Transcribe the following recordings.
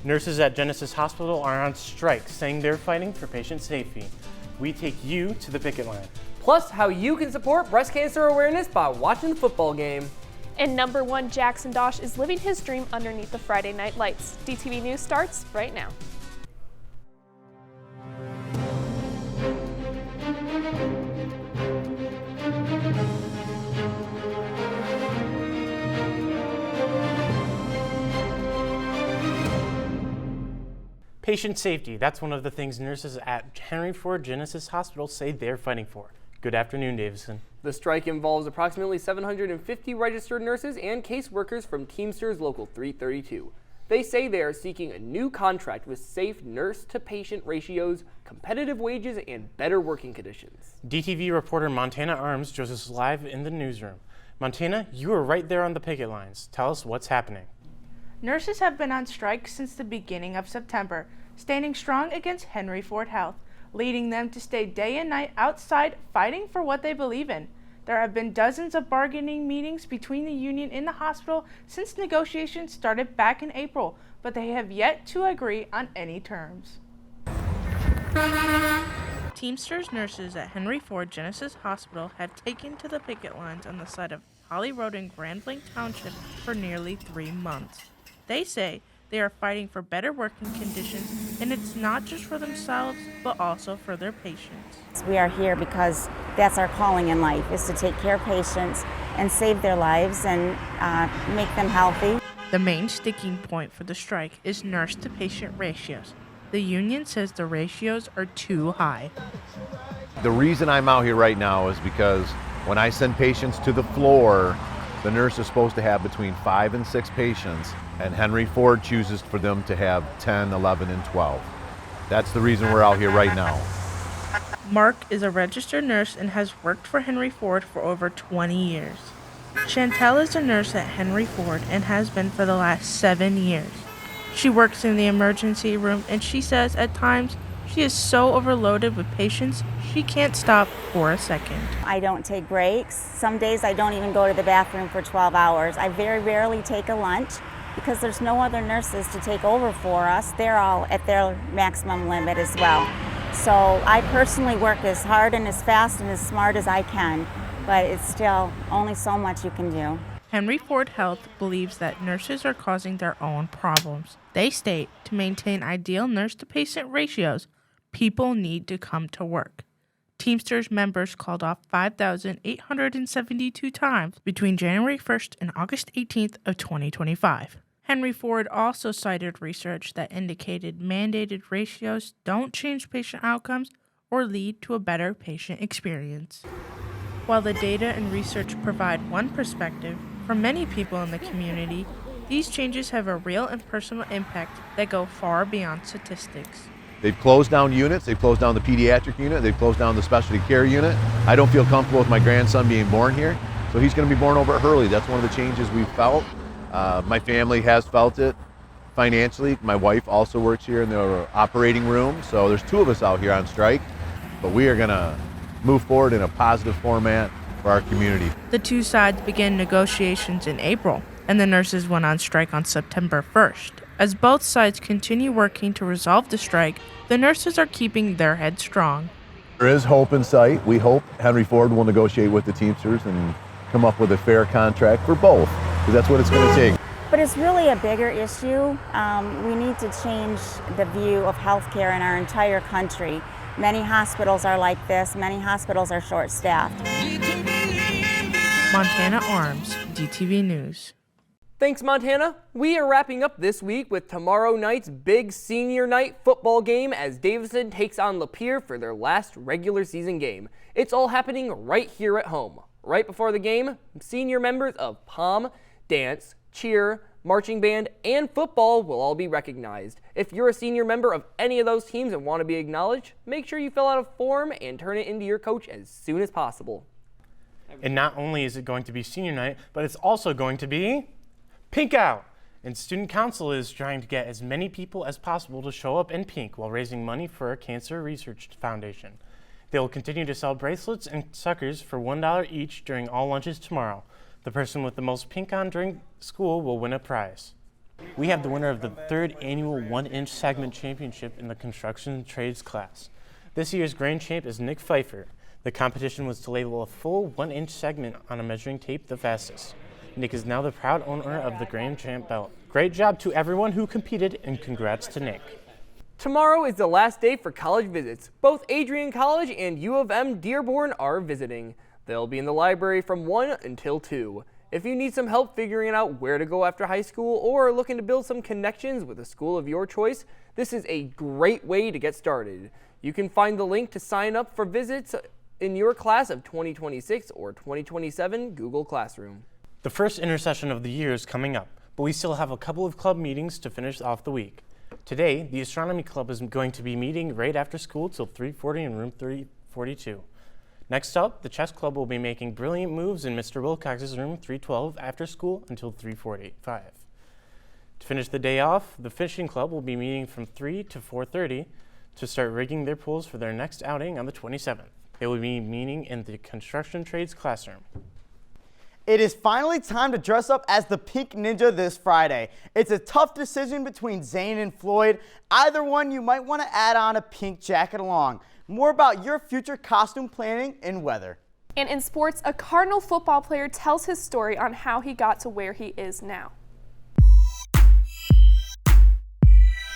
Nurses at Genesis Hospital are on strike, saying they're fighting for patient safety. We take you to the picket line. Plus, how you can support breast cancer awareness by watching the football game. And number 1 Jackson Dosh is living his dream underneath the Friday night lights. DTV News starts right now. Patient safety, that's one of the things nurses at Henry Ford Genesis Hospital say they're fighting for. Good afternoon, Davison. The strike involves approximately 750 registered nurses and caseworkers from Teamsters Local 332. They say they are seeking a new contract with safe nurse-to-patient ratios, competitive wages, and better working conditions. DTV reporter Montana Arms joins us live in the newsroom. Montana, you are right there on the picket lines. Tell us what's happening. Nurses have been on strike since the beginning of September, standing strong against Henry Ford Health, leading them to stay day and night outside fighting for what they believe in. There have been dozens of bargaining meetings between the union and the hospital since negotiations started back in April, but they have yet to agree on any terms. Teamsters nurses at Henry Ford Genesis Hospital have taken to the picket lines on the side of Holly Road in Grand Blanc Township for nearly 3 months. They say they are fighting for better working conditions, and it's not just for themselves, but also for their patients. We are here because that's our calling in life, is to take care of patients and save their lives and make them healthy. The main sticking point for the strike is nurse-to-patient ratios. The union says the ratios are too high. The reason I'm out here right now is because when I send patients to the floor, the nurse is supposed to have between 5 and 6 patients, and Henry Ford chooses for them to have 10, 11, and 12. That's the reason we're out here right now. Mark is a registered nurse and has worked for Henry Ford for over 20 years. Chantel is a nurse at Henry Ford and has been for the last 7 years. She works in the emergency room, and she says at times she is so overloaded with patients she can't stop for a second. I don't take breaks. Some days I don't even go to the bathroom for 12 hours. I very rarely take a lunch because there's no other nurses to take over for us. They're all at their maximum limit as well. So I personally work as hard and as fast and as smart as I can, but it's still only so much you can do. Henry Ford Health believes that nurses are causing their own problems. They state to maintain ideal nurse-to-patient ratios, people need to come to work. Teamsters members called off 5,872 times between January 1st and August 18th of 2025. Henry Ford also cited research that indicated mandated ratios don't change patient outcomes or lead to a better patient experience. While the data and research provide one perspective, for many people in the community, these changes have a real and personal impact that go far beyond statistics. They've closed down units, they've closed down the pediatric unit, they've closed down the specialty care unit. I don't feel comfortable with my grandson being born here, so he's going to be born over at Hurley. That's one of the changes we've felt. My family has felt it financially. My wife also works here in the operating room, so there's 2 of us out here on strike, but we are going to move forward in a positive format for our community. The 2 sides began negotiations in April, and the nurses went on strike on September 1st. As both sides continue working to resolve the strike, the nurses are keeping their heads strong. There is hope in sight. We hope Henry Ford will negotiate with the Teamsters and come up with a fair contract for both, because that's what it's going to take. But it's really a bigger issue. We need to change the view of healthcare in our entire country. Many hospitals are like this. Many hospitals are short-staffed. Montana Arms, DTV News. Thanks, Montana. We are wrapping up this week with tomorrow night's big senior night football game as Davison takes on Lapeer for their last regular season game. It's all happening right here at home. Right before the game, senior members of POM, dance, cheer, marching band, and football will all be recognized. If you're a senior member of any of those teams and want to be acknowledged, make sure you fill out a form and turn it into your coach as soon as possible. And not only is it going to be senior night, but it's also going to be Pink Out. And Student Council is trying to get as many people as possible to show up in pink while raising money for a cancer research foundation. They will continue to sell bracelets and suckers for $1 each during all lunches tomorrow. The person with the most pink on during school will win a prize. We have the winner of the 3rd annual 1-inch segment championship in the construction trades class. This year's grand champ is Nick Pfeiffer. The competition was to label a full 1-inch segment on a measuring tape the fastest. Nick is now the proud owner of the grand champ belt. Great job to everyone who competed, and congrats to Nick. Tomorrow is the last day for college visits. Both Adrian College and U of M Dearborn are visiting. They'll be in the library from 1 until 2. If you need some help figuring out where to go after high school or are looking to build some connections with a school of your choice, this is a great way to get started. You can find the link to sign up for visits in your class of 2026 or 2027 Google Classroom. The first intersession of the year is coming up, but we still have a couple of club meetings to finish off the week. Today, the Astronomy Club is going to be meeting right after school till 3:40 in room 342. Next up, the Chess Club will be making brilliant moves in Mr. Wilcox's room 312 after school until 3:45. To finish the day off, the Fishing Club will be meeting from 3 to 4:30 to start rigging their pools for their next outing on the 27th. They will be meeting in the construction trades classroom. It is finally time to dress up as the Pink Ninja this Friday. It's a tough decision between Zane and Floyd. Either one, you might want to add on a pink jacket along. More about your future costume planning and weather. And in sports, a Cardinal football player tells his story on how he got to where he is now.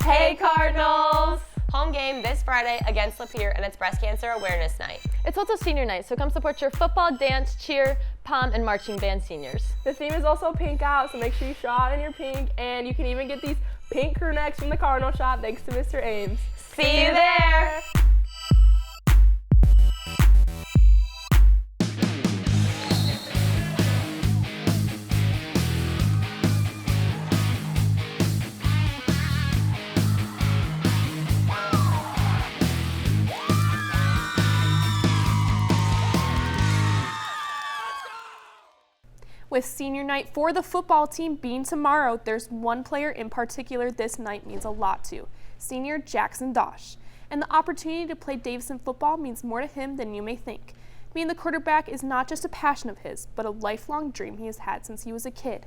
Hey Cardinals! Home game this Friday against Lapeer, and it's Breast Cancer Awareness Night. It's also senior night, so come support your football, dance, cheer, pom, and marching band seniors. The theme is also pink out, so make sure you show out in your pink, and you can even get these pink crew necks from the Cardinal shop thanks to Mr. Ames. See you there! With senior night for the football team being tomorrow, there's one player in particular this night means a lot to, senior Jackson Dosh. And the opportunity to play Davison football means more to him than you may think. Being the quarterback is not just a passion of his, but a lifelong dream he has had since he was a kid.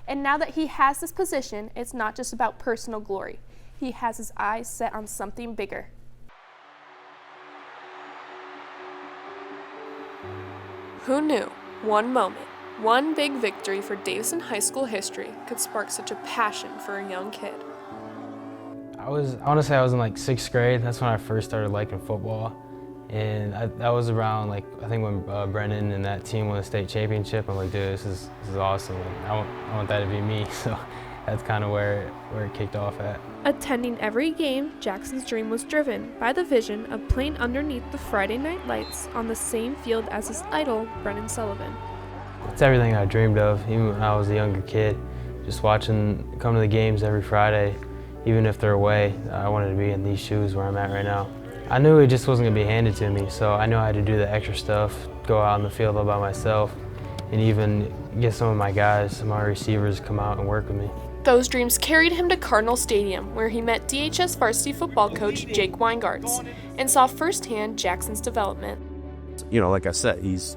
And now that he has this position, it's not just about personal glory. He has his eyes set on something bigger. Who knew? One moment. One big victory for Davison High School history could spark such a passion for a young kid. I was in like 6th grade. That's when I first started liking football. And that was around like, I think when Brennan and that team won the state championship. I'm like, dude, this is awesome. Like, I want that to be me. So that's kind of where it kicked off at. Attending every game, Jackson's dream was driven by the vision of playing underneath the Friday night lights on the same field as his idol, Brennan Sullivan. It's everything I dreamed of, even when I was a younger kid. Just come to the games every Friday, even if they're away. I wanted to be in these shoes where I'm at right now. I knew it just wasn't going to be handed to me, so I knew I had to do the extra stuff, go out on the field all by myself, and even get some of my guys, some of my receivers to come out and work with me. Those dreams carried him to Cardinal Stadium, where he met DHS varsity football coach Jake Weingartz and saw firsthand Jackson's development. You know, like I said, he's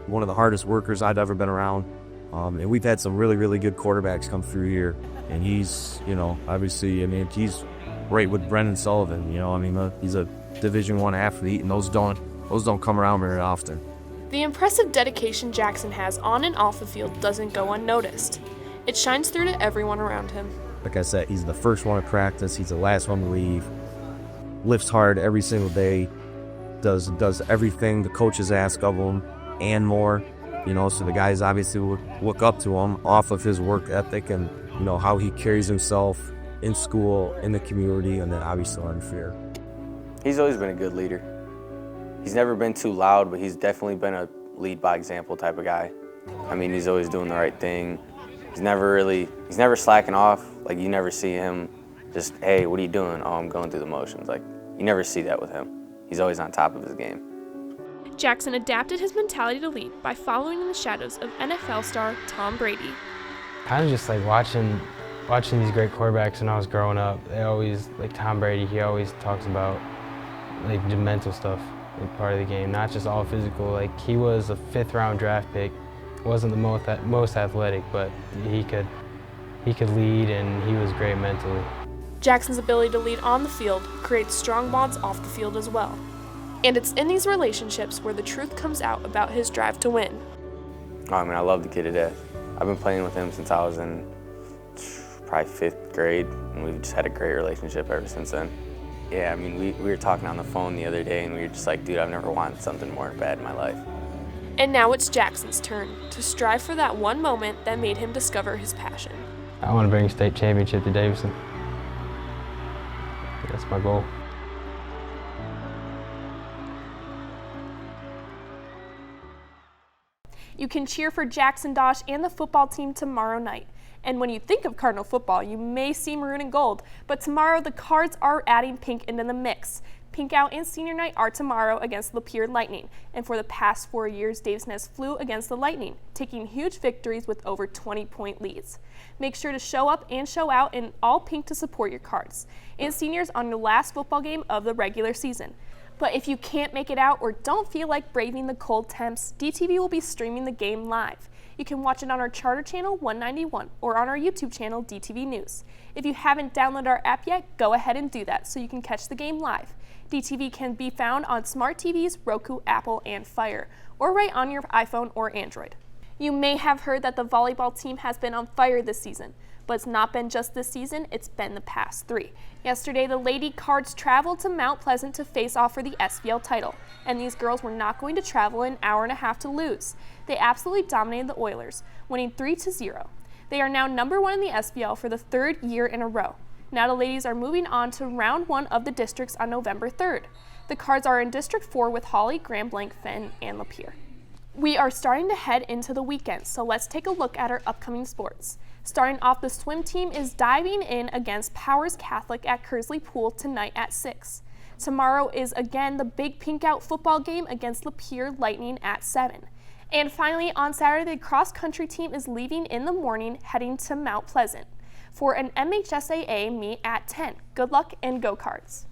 one of the hardest workers I've ever been around. And we've had some really, really good quarterbacks come through here. And he's, you know, obviously, I mean, he's right with Brennan Sullivan. You know, I mean, he's a Division I athlete, and those don't come around very often. The impressive dedication Jackson has on and off the field doesn't go unnoticed. It shines through to everyone around him. Like I said, he's the first one to practice. He's the last one to leave. Lifts hard every single day. Does everything the coaches ask of him and more. You know, so the guys obviously look up to him off of his work ethic and, you know, how he carries himself in school, in the community, and then obviously on the field. He's always been a good leader. He's never been too loud, but he's definitely been a lead by example type of guy. I mean, he's always doing the right thing. He's never slacking off. Like, you never see him just, hey, what are you doing? Oh, I'm going through the motions. Like, you never see that with him. He's always on top of his game. Jackson adapted his mentality to lead by following in the shadows of NFL star Tom Brady. Kind of just like watching these great quarterbacks when I was growing up. They always, like Tom Brady, he always talks about like the mental stuff, like part of the game, not just all physical. Like, he was a 5th round draft pick. Wasn't the most athletic, but he could he could lead, and he was great mentally. Jackson's ability to lead on the field creates strong bonds off the field as well. And it's in these relationships where the truth comes out about his drive to win. Oh, I mean, I love the kid to death. I've been playing with him since I was in probably 5th grade, and we've just had a great relationship ever since then. Yeah, I mean, we were talking on the phone the other day, and we were just like, dude, I've never wanted something more bad in my life. And now it's Jackson's turn to strive for that one moment that made him discover his passion. I want to bring a state championship to Davidson. That's my goal. You can cheer for Jackson Dosh and the football team tomorrow night. And when you think of Cardinal football, you may see maroon and gold, but tomorrow the Cards are adding pink into the mix. Pink Out and Senior Night are tomorrow against Lapeer Lightning, and for the past 4 years, Davidson has flew against the Lightning, taking huge victories with over 20-point leads. Make sure to show up and show out in all pink to support your Cards and seniors on your last football game of the regular season. But if you can't make it out or don't feel like braving the cold temps, DTV will be streaming the game live. You can watch it on our Charter Channel 191 or on our YouTube channel DTV News. If you haven't downloaded our app yet, go ahead and do that so you can catch the game live. DTV can be found on smart TVs, Roku, Apple, and Fire, or right on your iPhone or Android. You may have heard that the volleyball team has been on fire this season, but it's not been just this season, it's been the past 3. Yesterday, the Lady Cards traveled to Mount Pleasant to face off for the SVL title, and these girls were not going to travel an hour and a half to lose. They absolutely dominated the Oilers, winning 3-0. They are now number 1 in the SVL for the 3rd year in a row. Now the ladies are moving on to round 1 of the districts on November 3rd. The Cards are in District 4 with Holly, Grand Blanc, Fenton, and Lapeer. We are starting to head into the weekend, so let's take a look at our upcoming sports. Starting off, the swim team is diving in against Powers Catholic at Kersley Pool tonight at 6. Tomorrow is again the big Pink Out football game against Lapeer Lightning at 7. And finally, on Saturday, the cross-country team is leaving in the morning, heading to Mount Pleasant for an MHSAA meet at 10. Good luck and go Cards!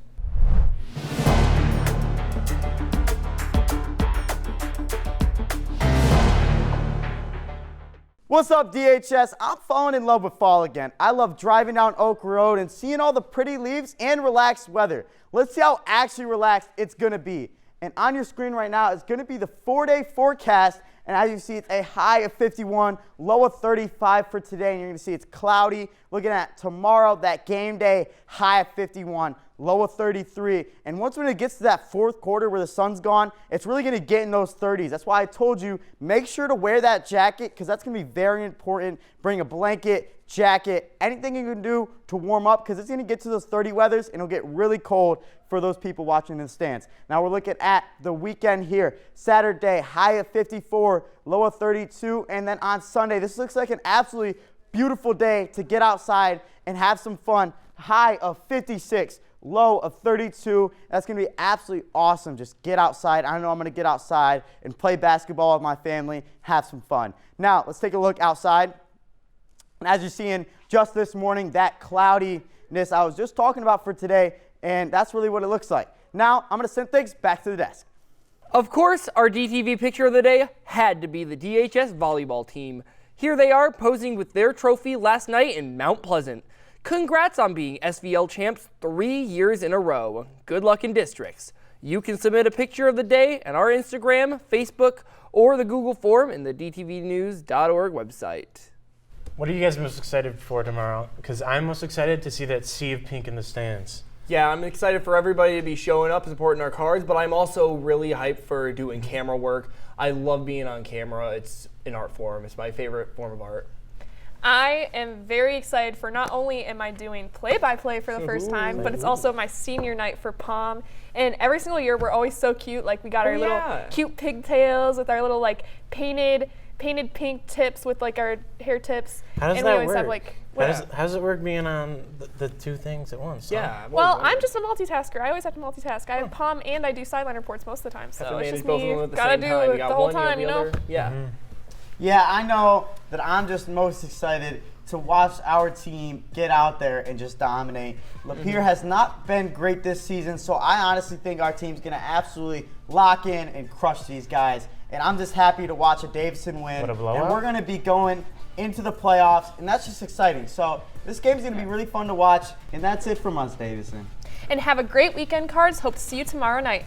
What's up, DHS? I'm falling in love with fall again. I love driving down Oak Road and seeing all the pretty leaves and relaxed weather. Let's see how actually relaxed it's going to be. And on your screen right now is going to be the 4-day forecast. And as you see, it's a high of 51, low of 35 for today. And you're going to see it's cloudy. Looking at tomorrow, that game day, high of 51, low of 33. And once when it gets to that 4th quarter where the sun's gone, it's really going to get in those 30s. That's why I told you, make sure to wear that jacket because that's going to be very important. Bring a blanket, jacket, anything you can do to warm up because it's going to get to those 30 weathers and it'll get really cold for those people watching in the stands. Now we're looking at the weekend here. Saturday, high of 54, low of 32. And then on Sunday, this looks like an absolutely beautiful day to get outside and have some fun. High of 56, low of 32. That's going to be absolutely awesome. Just get outside. I know I'm going to get outside and play basketball with my family, have some fun. Now, let's take a look outside. And as you're seeing just this morning, that cloudiness I was just talking about for today, and that's really what it looks like. Now, I'm going to send things back to the desk. Of course, our DTV picture of the day had to be the DHS volleyball team. Here they are posing with their trophy last night in Mount Pleasant. Congrats on being SVL champs 3 years in a row. Good luck in districts. You can submit a picture of the day on our Instagram, Facebook, or the Google form in the dtvnews.org website. What are you guys most excited for tomorrow? Because I'm most excited to see that sea of pink in the stands. Yeah, I'm excited for everybody to be showing up and supporting our Cards, but I'm also really hyped for doing camera work. I love being on camera. It's an art form. It's my favorite form of art. I am very excited for not only am I doing play-by-play for the first time, but it's also my senior night for POM. And every single year we're always so cute. Like we got our little cute pigtails with our little like painted pink tips with like our hair tips. How does and that we always work? have like How does it work being on the two things at once? Yeah. Well, I'm just a multitasker. I always have to multitask. I have POM and I do sideline reports most of the time. So it's just me. Gotta do it the whole time, you know? Yeah. Mm-hmm. Yeah, I know that I'm just most excited to watch our team get out there and just dominate. Lapeer has not been great this season, so I honestly think our team's going to absolutely lock in and crush these guys. And I'm just happy to watch a Davidson win. What a blowout. And we're going to be going into the playoffs, and that's just exciting. So this game's going to be really fun to watch, and that's it from us, Davison. And have a great weekend, Cards. Hope to see you tomorrow night.